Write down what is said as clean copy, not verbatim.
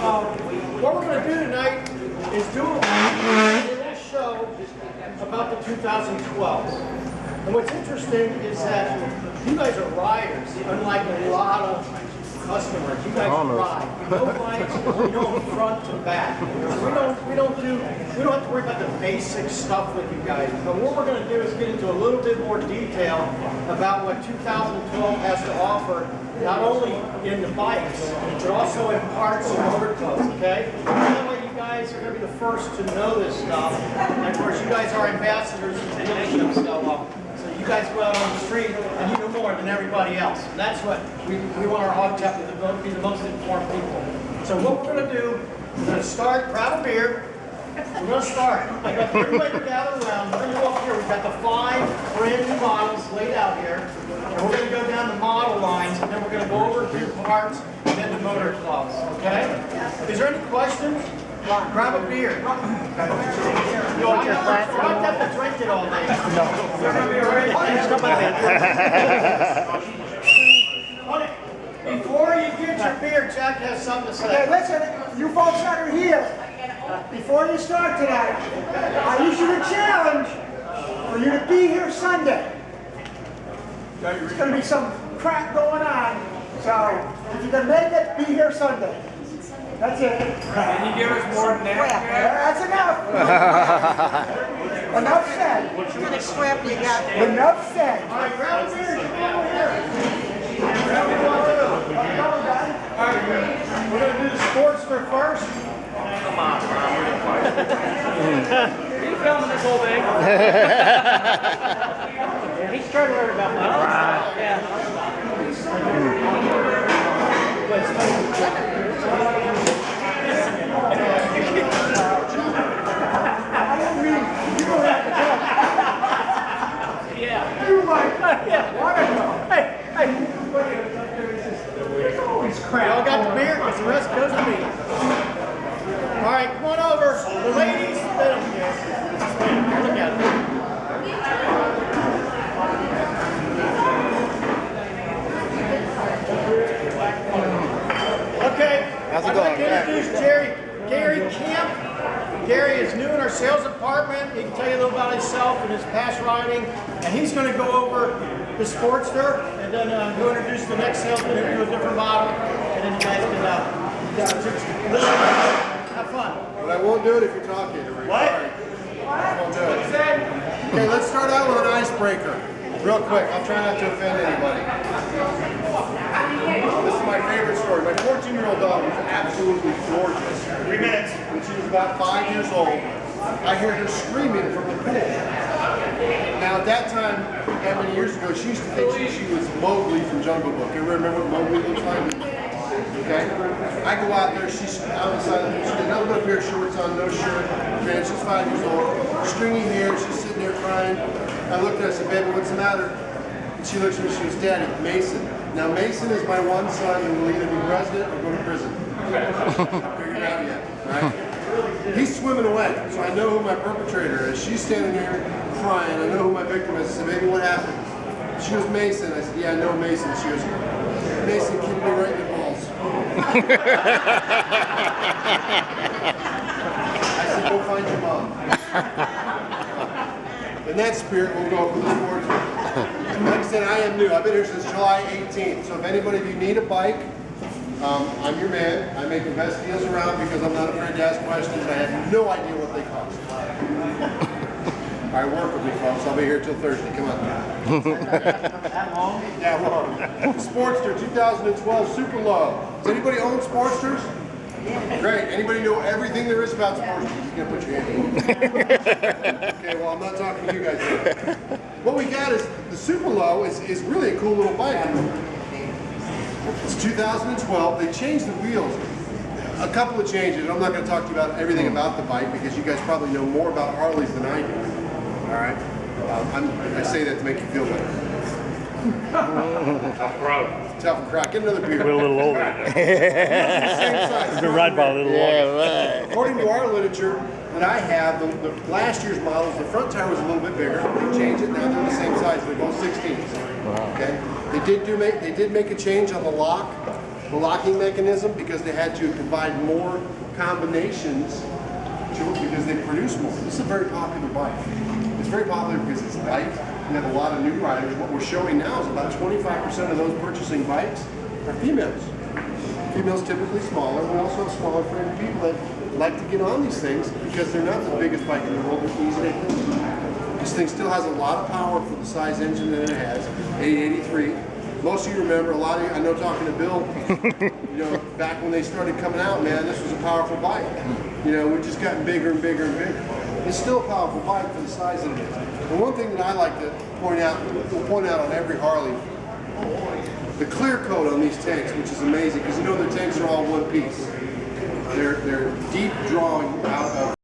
What we're going to do tonight is do a little show about the 2012s. And what's interesting is that you guys are riders, unlike a lot of customers. You guys ride. You know bikes, you know front to back. We don't have to worry about the basic stuff with you guys. But what we're going to do is get into a little bit more detail about what 2012 has to offer, not only in the bikes, but also in parts and motor clubs, okay? That way you guys are going to be the first to know this stuff. And of course, you guys are ambassadors of the dealership, so you guys go out on the street and you know more than everybody else. And that's what we want our hog chapter to be the most informed people. So what we're going to do, we're going to start, grab a beer. We're going to start. I got everybody gather around. We're going to go up here. We've got the 5 brand new models laid out here. And we're going to go down the model lines, and then we're going to go over to parts and then the motor clubs. Okay? Is there any questions? Grab a beer. You want your glass? You don't have to drink it all day. No. Before you get your beer, Jack has something to say. Okay, listen, you folks that are here, before you start tonight, I issue a challenge for you to be here Sunday. There's going to be some crap going on, so if you can make it, be here Sunday. That's it. Can you give us more than that? That's enough. Enough said. What kind of scrap you got? Enough said. All right, grab a beer. Come over here. All right, we're going to do the Sportster first. Come on, Ron. Are you filming this whole thing? He's trying to learn about my Yeah. You might want to know. Hey. You all got the beer? Because the rest goes to me. All right, come on over. The ladies, let them here. Look at them. Okay, I'd like to introduce Gary Camp. Gary is new in our sales department. He can tell you a little about himself and his past riding. And he's going to go over the Sportster and then he'll introduce the next salesman into a different model. And then you guys can listen, have fun. But I won't do it if you're talking. What? I won't do it. Okay, let's start out with an icebreaker. Real quick, I'll try not to offend anybody. This is my favorite story. My 14-year-old daughter was absolutely gorgeous. 3 minutes. When she was about 5 years old, I heard her screaming from the pool. Now at that time, how many years ago, she used to think she was Mowgli from Jungle Book. You remember what Mowgli looks like? Okay? I go out there, she's out on the side of the pool. She had nothing but a pair of shorts on, no shirt. Okay, she's 5 years old. Stringy hair, she's sitting there crying. I looked at her, I said, baby, what's the matter? And she looks at me, she goes, Daddy, Mason. Now Mason is my one son who will either be president or go to prison. Not figured it out yet, right? He's swimming away, so I know who my perpetrator is. She's standing here crying. I know who my victim is. I said, baby, what happened? She goes, Mason. I said, yeah, I know Mason. She goes, Mason kicked me right in the balls. I said, go find your mom. In that spirit, we'll go for the sports. Like I said, I am new. I've been here since July 18th. So if anybody of you need a bike, I'm your man. I make the best deals around because I'm not afraid to ask questions. I have no idea what they cost. I work with me, folks. I'll be here till Thursday. Come on. That long? Yeah, long. Sportster 2012 Super Low. Does anybody own Sportsters? Great. Anybody know everything there is about Sportsters? You can put your hand in. Okay, well, I'm not talking to you guys yet. What we got is the Super Low is really a cool little bike. It's 2012. They changed the wheels. A couple of changes. I'm not going to talk to you about everything about the bike because you guys probably know more about Harleys than I do. All right? I say that to make you feel better. Tough crowd. Tough crowd. Get another beer. We're a little older. Same size. We've been riding by a little longer. Right. According to our literature that I have, the last year's models, the front tire was a little bit bigger. They changed it. Now they're the same size. They're both 16s. Okay. They did make a change on the lock. the locking mechanism because they had to provide more combinations because they produce more. This is a very popular bike. It's very popular because it's light. We have a lot of new riders. What we're showing now is about 25% of those purchasing bikes are females. Females typically smaller. We also have smaller framed people that like to get on these things because they're not the biggest bike in the world. They're easy to handle. This thing still has a lot of power for the size engine that it has, 883. Most of you remember, a lot of you, I know talking to Bill, you know, back when they started coming out, man, this was a powerful bike. You know, we've just gotten bigger and bigger and bigger. It's still a powerful bike for the size that it is. And one thing that I like to point out, we'll point out on every Harley, the clear coat on these tanks, which is amazing, because you know their tanks are all one piece. They're deep drawing out of